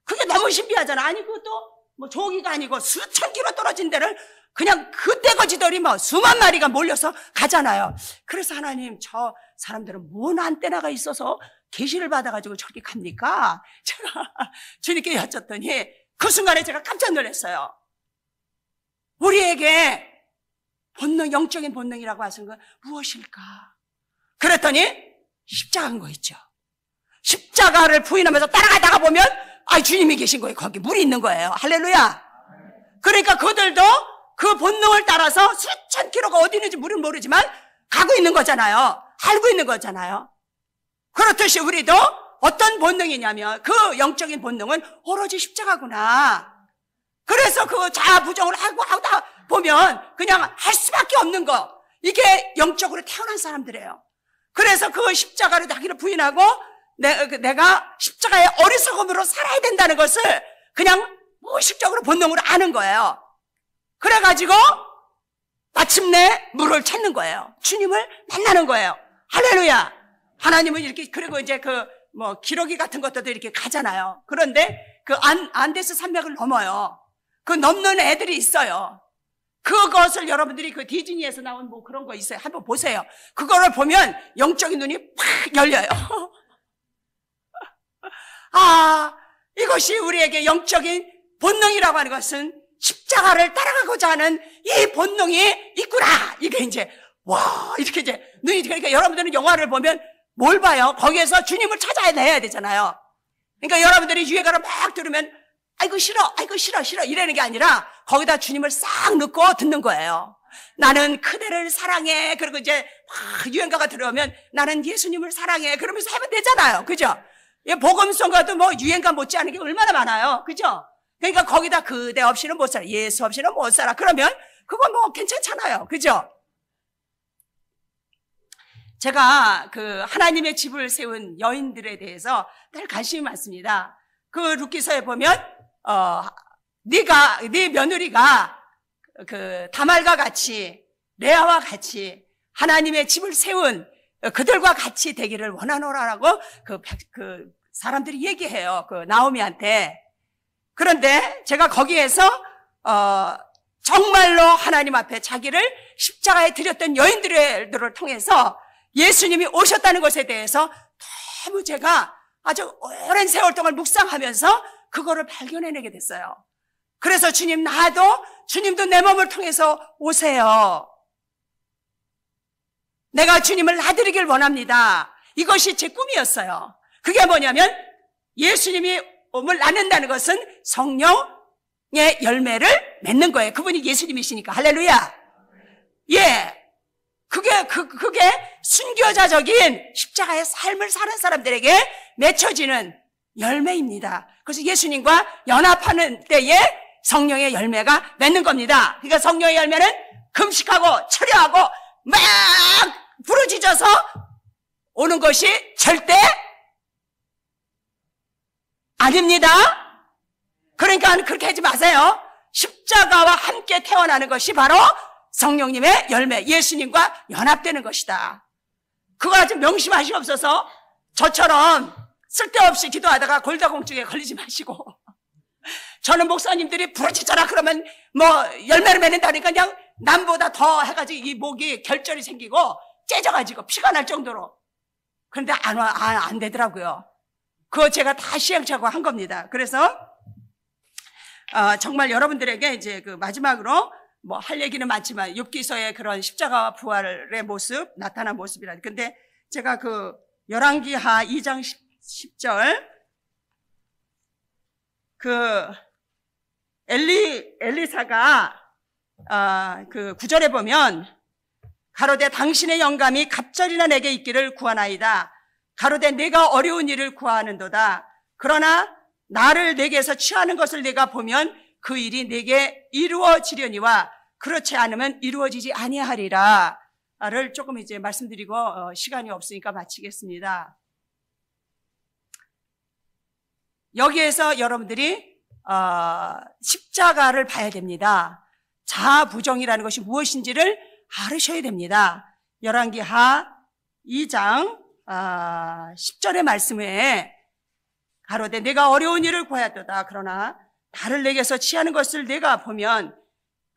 그게 너무 신비하잖아. 아니 그것도 뭐 조기가 아니고 수천 킬로 떨어진 데를 그냥 그 떼거지들이 수만 마리가 몰려서 가잖아요. 그래서 하나님 저 사람들은 뭔 안테나가 있어서 계시를 받아가지고 저렇게 갑니까? 제가 주님께 여쭸더니 그 순간에 제가 깜짝 놀랐어요. 우리에게 영적인 본능이라고 하시는 건 무엇일까? 그랬더니 십자가인 거 있죠. 십자가를 부인하면서 따라가다가 보면 주님이 계신 거예요. 거기 물이 있는 거예요. 할렐루야. 그러니까 그들도 그 본능을 따라서 수천 킬로가 어디 있는지 물은 모르지만 가고 있는 거잖아요. 알고 있는 거잖아요. 그렇듯이 우리도 어떤 본능이냐면 그 영적인 본능은 오로지 십자가구나. 그래서 그 자부정을 하다 보면 그냥 할 수밖에 없는 거. 이게 영적으로 태어난 사람들이에요. 그래서 그 십자가를 자기를 부인하고 내가 십자가의 어리석음으로 살아야 된다는 것을 그냥 무의식적으로 본능으로 아는 거예요. 그래가지고 마침내 물을 찾는 거예요. 주님을 만나는 거예요. 할렐루야. 하나님은 이렇게, 그리고 이제 기러기 같은 것들도 이렇게 가잖아요. 그런데 그 안데스 산맥을 넘어요. 그 넘는 애들이 있어요. 그것을 여러분들이 그 디즈니에서 나온 뭐 그런 거 있어요. 한번 보세요. 그거를 보면 영적인 눈이 팍 열려요. 아, 이것이 우리에게 영적인 본능이라고 하는 것은 십자가를 따라가고자 하는 이 본능이 있구나. 이게 이제, 와, 이렇게 이제 눈이, 그러니까 여러분들은 영화를 보면 뭘 봐요? 거기에서 주님을 찾아내야 되잖아요. 그러니까 여러분들이 유행가를 막 들으면 아이고 싫어, 아이고 싫어, 싫어 이러는 게 아니라 거기다 주님을 싹 넣고 듣는 거예요. 나는 그대를 사랑해. 그리고 이제 막 유행가가 들어오면 나는 예수님을 사랑해. 그러면서 하면 되잖아요. 그죠? 복음송가도 뭐 유행가 못지않은 게 얼마나 많아요. 그죠? 그러니까 거기다 그대 없이는 못 살아. 예수 없이는 못 살아. 그러면 그건 뭐 괜찮잖아요. 그죠? 제가 그 하나님의 집을 세운 여인들에 대해서 늘 관심이 많습니다. 그 룻기서에 보면 네 며느리가 그 다말과 같이 레아와 같이 하나님의 집을 세운 그들과 같이 되기를 원하노라라고 그 사람들이 얘기해요. 그 나오미한테. 그런데 제가 거기에서 정말로 하나님 앞에 자기를 십자가에 드렸던 여인들을 통해서 예수님이 오셨다는 것에 대해서 너무 제가 아주 오랜 세월 동안 묵상하면서 그거를 발견해내게 됐어요. 그래서 주님도 내 몸을 통해서 오세요. 내가 주님을 나드리길 원합니다. 이것이 제 꿈이었어요. 그게 뭐냐면 예수님이 몸을 낳는다는 것은 성령의 열매를 맺는 거예요. 그분이 예수님이시니까. 할렐루야. 예. 그게 순교자적인 십자가의 삶을 사는 사람들에게 맺혀지는 열매입니다. 그래서 예수님과 연합하는 때에 성령의 열매가 맺는 겁니다. 그러니까 성령의 열매는 금식하고 철야하고 막 부르짖어서 오는 것이 절대 아닙니다. 그러니까 그렇게 하지 마세요. 십자가와 함께 태어나는 것이 바로 성령님의 열매, 예수님과 연합되는 것이다. 그거 아주 명심하시옵소서. 저처럼 쓸데없이 기도하다가 골다공증에 걸리지 마시고. 저는 목사님들이 부르짖어라 그러면 뭐 열매를 맺는다니까 그냥 남보다 더 해가지고 이 목이 결절이 생기고 째져가지고 피가 날 정도로. 그런데 안 되더라고요. 그거 제가 다 시행착오 한 겁니다. 그래서 정말 여러분들에게 이제 그 마지막으로 뭐 할 얘기는 많지만 욥기서의 그런 십자가와 부활의 모습, 나타난 모습이라. 근데 제가 그 열왕기하 2장 10절 그 엘리사가 그 9절에 보면 가로되 당신의 영감이 갑절이나 내게 있기를 구하나이다. 가로되 내가 어려운 일을 구하는도다. 그러나 나를 내게서 취하는 것을 내가 보면 그 일이 내게 이루어지려니와 그렇지 않으면 이루어지지 아니하리라를 조금 이제 말씀드리고 시간이 없으니까 마치겠습니다. 여기에서 여러분들이 십자가를 봐야 됩니다. 자아부정이라는 것이 무엇인지를 알으셔야 됩니다. 열왕기하 2장 10절의 말씀에 가로되 내가 어려운 일을 구하였도다. 그러나 나를 내게서 취하는 것을 내가 보면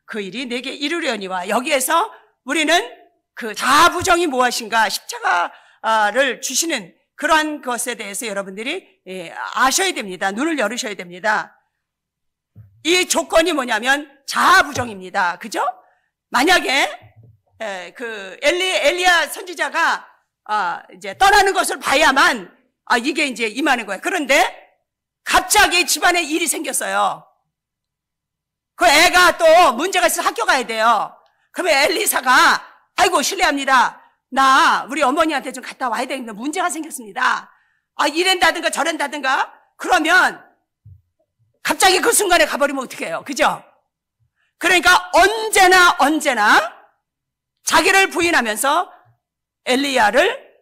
그 일이 내게 이루려니와. 여기에서 우리는 그 자아부정이 무엇인가, 십자가를 주시는 그러한 것에 대해서 여러분들이 아셔야 됩니다. 눈을 열으셔야 됩니다. 이 조건이 뭐냐면 자아부정입니다. 그죠? 만약에 그 엘리야 선지자가 이제 떠나는 것을 봐야만 이게 이제 임하는 거예요. 그런데 갑자기 집안에 일이 생겼어요. 그 애가 또 문제가 있어서 학교 가야 돼요. 그러면 엘리사가 아이고 실례합니다. 우리 어머니한테 좀 갔다 와야 되는데 문제가 생겼습니다. 이랜다든가 저랜다든가. 그러면 갑자기 그 순간에 가버리면 어떡해요? 그죠? 그러니까 언제나 자기를 부인하면서 엘리야를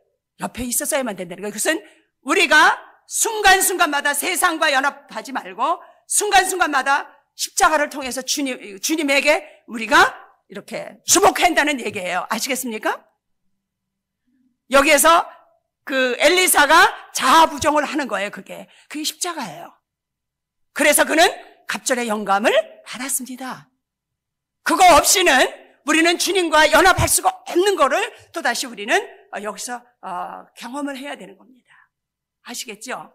옆에 있었어야만 된다는 거예요. 그것은 우리가 순간순간마다 세상과 연합하지 말고 순간순간마다 십자가를 통해서 주님에게 우리가 이렇게 주목해야 한다는 얘기예요. 아시겠습니까? 여기에서 그 엘리사가 자아부정을 하는 거예요. 그게 십자가예요. 그래서 그는 갑절의 영감을 받았습니다. 그거 없이는 우리는 주님과 연합할 수가 없는 거를 또다시 우리는 여기서 경험을 해야 되는 겁니다. 아시겠죠?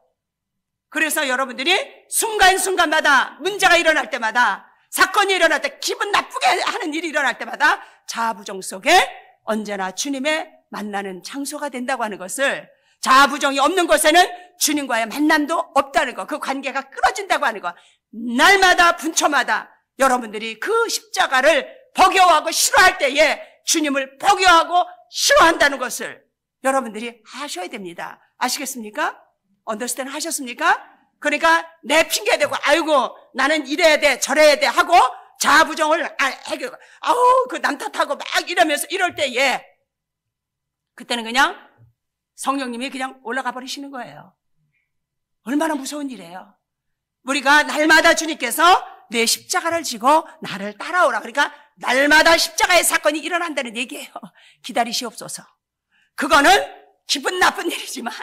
그래서 여러분들이 순간순간마다 문제가 일어날 때마다, 사건이 일어날 때, 기분 나쁘게 하는 일이 일어날 때마다 자아부정 속에 언제나 주님의 만나는 장소가 된다고 하는 것을, 자아부정이 없는 곳에는 주님과의 만남도 없다는 것, 그 관계가 끊어진다고 하는 것, 날마다 분초마다 여러분들이 그 십자가를 버겨워하고 싫어할 때에 주님을 버겨워하고 싫어한다는 것을 여러분들이 하셔야 됩니다. 아시겠습니까? 언더스탠드 하셨습니까? 그러니까 내 핑계대고 아이고 나는 이래야 돼 저래야 돼 하고 자아부정을 해결, 아우 그 남 탓하고 막 이러면서 이럴 때에 그때는 그냥 성령님이 그냥 올라가 버리시는 거예요. 얼마나 무서운 일이에요. 우리가 날마다 주님께서 내 십자가를 지고 나를 따라오라. 그러니까 날마다 십자가의 사건이 일어난다는 얘기예요. 기다리시옵소서. 그거는 기분 나쁜 일이지만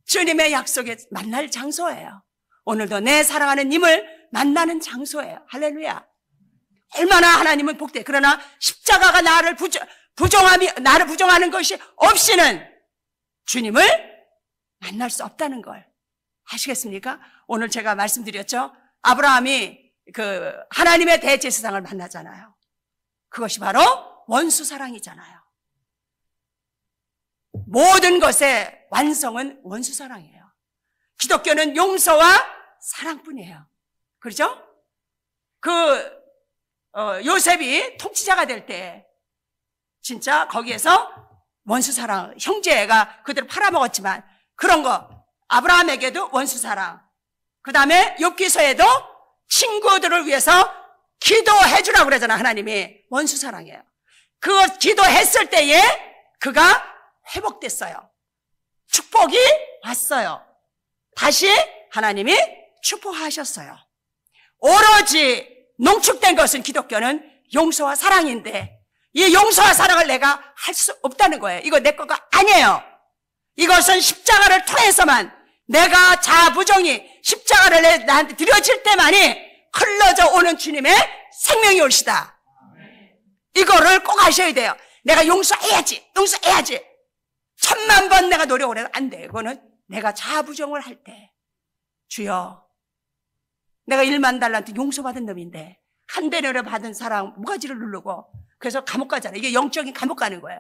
주님의 약속에 만날 장소예요. 오늘도 내 사랑하는 님을 만나는 장소예요. 할렐루야. 얼마나 하나님은 복돼. 그러나 십자가가 나를 부정하는 것이 없이는 주님을 만날 수 없다는 걸 아시겠습니까? 오늘 제가 말씀드렸죠. 아브라함이 그 하나님의 대제사장을 만나잖아요. 그것이 바로 원수 사랑이잖아요. 모든 것의 완성은 원수 사랑이에요. 기독교는 용서와 사랑뿐이에요. 그렇죠? 요셉이 통치자가 될 때 진짜 거기에서 원수 사랑, 형제가 그들을 팔아먹었지만 그런 거 아브라함에게도 원수 사랑, 그 다음에 욥기서에도 친구들을 위해서 기도해 주라고 그러잖아. 하나님이 원수 사랑이에요. 그거 기도했을 때에 그가 회복됐어요. 축복이 왔어요. 다시 하나님이 축복하셨어요. 오로지 농축된 것은 기독교는 용서와 사랑인데 이 용서와 사랑을 내가 할 수 없다는 거예요. 이거 내 거가 아니에요. 이것은 십자가를 통해서만, 내가 자아부정이 십자가를 나한테 드려질 때만이 흘러져 오는 주님의 생명이 올시다. 이거를 꼭 아셔야 돼요. 내가 용서해야지 1000만 번 내가 노력을 해도 안 돼. 이거는 내가 자아부정을 할 때, 주여 내가 1만 달란트 용서받은 놈인데 한 대를 받은 사람 무가지를 누르고 그래서 감옥 가잖아. 이게 영적인 감옥 가는 거예요.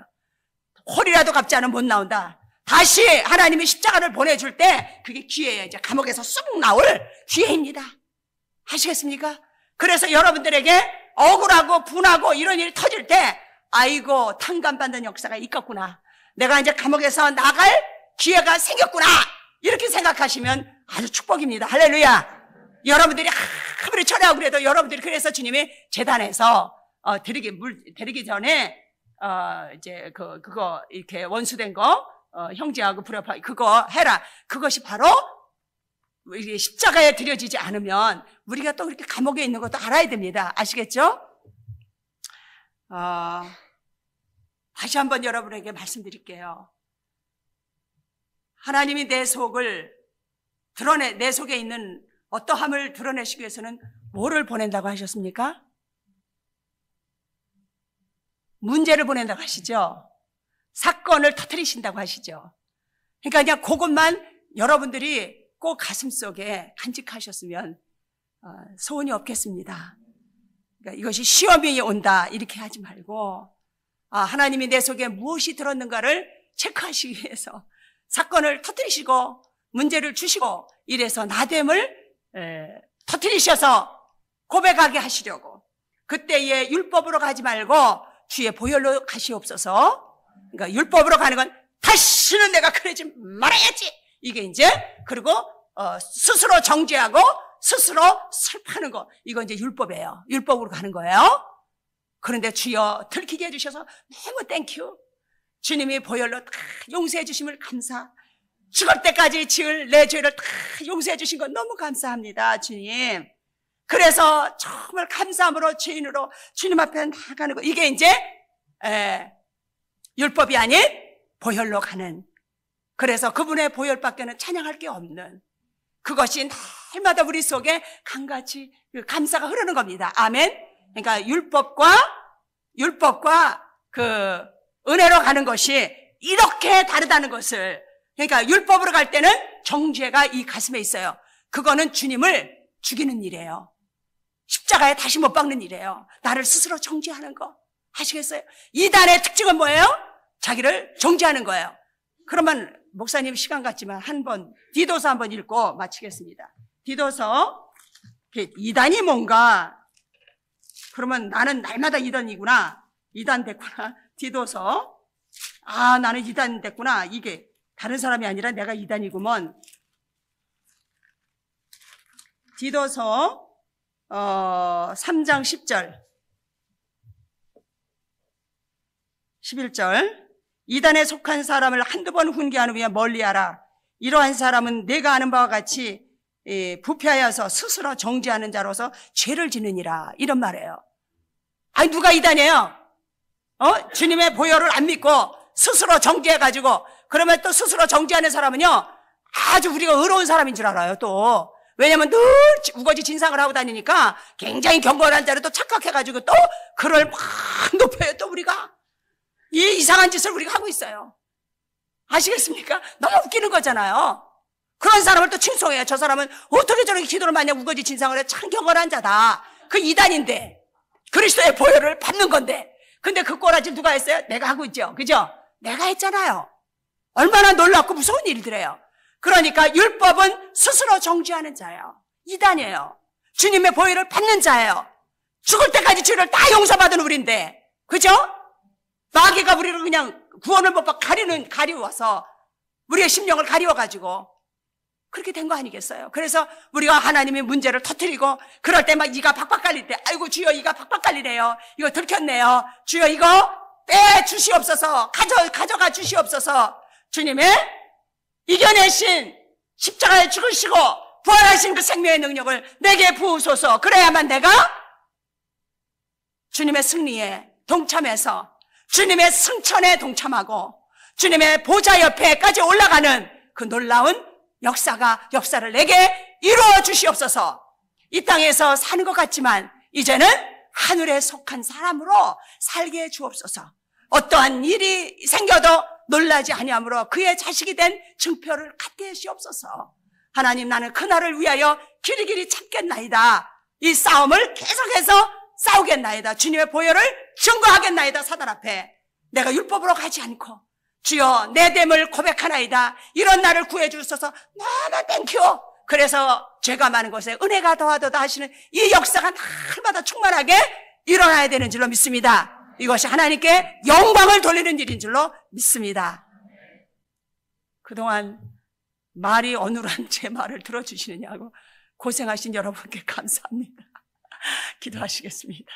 홀이라도 갚지 않으면 못 나온다. 다시 하나님이 십자가를 보내줄 때 그게 기회예요. 이제 감옥에서 쑥 나올 기회입니다. 아시겠습니까? 그래서 여러분들에게 억울하고 분하고 이런 일이 터질 때 아이고 탕감받는 역사가 있겠구나, 내가 이제 감옥에서 나갈 기회가 생겼구나, 이렇게 생각하시면 아주 축복입니다. 할렐루야. 여러분들이 아무리 철회하고 그래도 여러분들이, 그래서 주님이 제단에서 드리기 전에 이제 그거 이렇게 원수된 거 형제하고 불협화 그거 해라. 그것이 바로 이게 십자가에 드려지지 않으면 우리가 또 그렇게 감옥에 있는 것도 알아야 됩니다. 아시겠죠? 다시 한번 여러분에게 말씀드릴게요. 하나님이 내 속을 내 속에 있는 어떠함을 드러내시기 위해서는 뭐를 보낸다고 하셨습니까? 문제를 보낸다고 하시죠. 사건을 터뜨리신다고 하시죠. 그러니까 그냥 그것만 여러분들이 꼭 가슴속에 간직하셨으면 소원이 없겠습니다. 그러니까 이것이 시험이 온다 이렇게 하지 말고, 하나님이 내 속에 무엇이 들었는가를 체크하시기 위해서 사건을 터뜨리시고 문제를 주시고 이래서 나됨을 터뜨리셔서 고백하게 하시려고, 그때에 율법으로 가지 말고 주의 보혈로 가시옵소서. 그러니까 율법으로 가는 건 다시는 내가 그러지 말아야지, 이게 이제, 그리고 스스로 정죄하고 스스로 슬퍼하는 거, 이거 이제 율법이에요. 율법으로 가는 거예요. 그런데 주여 들키게 해주셔서 너무 땡큐. 주님이 보혈로 다 용서해 주심을 감사, 죽을 때까지 지을 내 죄를 다 용서해 주신 거 너무 감사합니다. 주님, 그래서 정말 감사함으로 죄인으로 주님 앞에 나가는 거. 이게 이제 율법이 아닌 보혈로 가는. 그래서 그분의 보혈밖에는 찬양할 게 없는, 그것이 날마다 우리 속에 강같이 감사가 흐르는 겁니다. 아멘. 그러니까 율법과 그 은혜로 가는 것이 이렇게 다르다는 것을. 그러니까 율법으로 갈 때는 정죄가 이 가슴에 있어요. 그거는 주님을 죽이는 일이에요. 십자가에 다시 못 박는 일이에요. 나를 스스로 정죄하는 거. 아시겠어요? 이단의 특징은 뭐예요? 자기를 정죄하는 거예요. 그러면 목사님 시간 같지만 디도서 한번 읽고 마치겠습니다. 디도서, 이단이 뭔가, 그러면 나는 날마다 이단이구나. 이단 됐구나. 디도서, 나는 이단 됐구나. 이게 다른 사람이 아니라 내가 이단이구먼. 디도서 3장 10절 11절 이단에 속한 사람을 한두 번 훈계하는 후에 멀리하라. 이러한 사람은 내가 아는 바와 같이 부패하여서 스스로 정죄하는 자로서 죄를 지느니라. 이런 말이에요. 아니 누가 이단이에요? 주님의 보혈을 안 믿고 스스로 정죄해가지고, 그러면 또 스스로 정죄하는 사람은요 아주 우리가 의로운 사람인 줄 알아요. 또 왜냐면 늘 우거지 진상을 하고 다니니까 굉장히 경건한 자를 또 착각해가지고 또 그를 막 높여요. 또 우리가 이 이상한 짓을 우리가 하고 있어요. 아시겠습니까? 너무 웃기는 거잖아요. 그런 사람을 또 칭송해요. 저 사람은 어떻게 저렇게 기도를 많이 하고 우거지 진상을 해. 참 경건한 자다. 그 이단인데, 그리스도의 보혈을 받는 건데. 근데 그 꼬라지 누가 했어요? 내가 하고 있죠. 그죠? 내가 했잖아요. 얼마나 놀랍고 무서운 일들이에요. 그러니까 율법은 스스로 정죄하는 자예요. 이단이에요. 주님의 보혈을 받는 자예요. 죽을 때까지 죄를 다 용서받은 우리인데, 그죠? 마귀가 우리를 그냥 구원을 못 받고 가리워서 우리의 심령을 가리워가지고 그렇게 된 거 아니겠어요? 그래서 우리가 하나님의 문제를 터뜨리고 그럴 때 막 이가 박박 갈릴 때, 아이고 주여 이가 박박 갈리네요. 이거 들켰네요. 주여 이거 빼주시옵소서. 가져가 주시옵소서. 주님의 이겨내신 십자가에 죽으시고 부활하신 그 생명의 능력을 내게 부으소서. 그래야만 내가 주님의 승리에 동참해서 주님의 승천에 동참하고 주님의 보좌 옆에까지 올라가는 그 놀라운 역사를 내게 이루어 주시옵소서. 이 땅에서 사는 것 같지만 이제는 하늘에 속한 사람으로 살게 해 주옵소서. 어떠한 일이 생겨도 놀라지 아니하므로 그의 자식이 된 증표를 갖게 하시옵소서. 하나님, 나는 그날을 위하여 길이길이 참겠나이다. 이 싸움을 계속해서 싸우겠나이다. 주님의 보혈을 증거하겠나이다. 사단 앞에 내가 율법으로 가지 않고 주여 내 됨을 고백하나이다. 이런 나를 구해 주셔서 너무 땡큐. 그래서 죄가 많은 곳에 은혜가 더하도다 하시는 이 역사가 날마다 충만하게 일어나야 되는 줄로 믿습니다. 이것이 하나님께 영광을 돌리는 일인 줄로 믿습니다. 그동안 말이 어눌한 제 말을 들어주시느냐고 고생하신 여러분께 감사합니다. 기도하시겠습니다.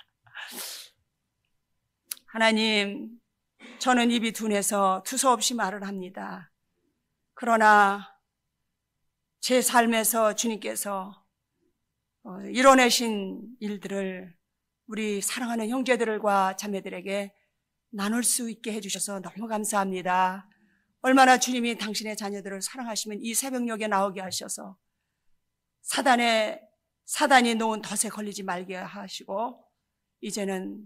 하나님, 저는 입이 둔해서 두서없이 말을 합니다. 그러나 제 삶에서 주님께서 이뤄내신 일들을 우리 사랑하는 형제들과 자매들에게 나눌 수 있게 해주셔서 너무 감사합니다. 얼마나 주님이 당신의 자녀들을 사랑하시면 이 새벽녘에 나오게 하셔서 사단이 놓은 덫에 걸리지 말게 하시고 이제는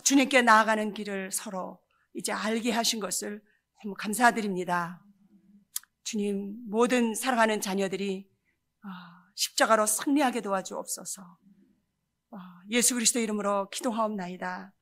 주님께 나아가는 길을 서로 이제 알게 하신 것을 너무 감사드립니다. 주님, 모든 사랑하는 자녀들이 십자가로 승리하게 도와주옵소서. 예수 그리스도 이름으로 기도하옵나이다.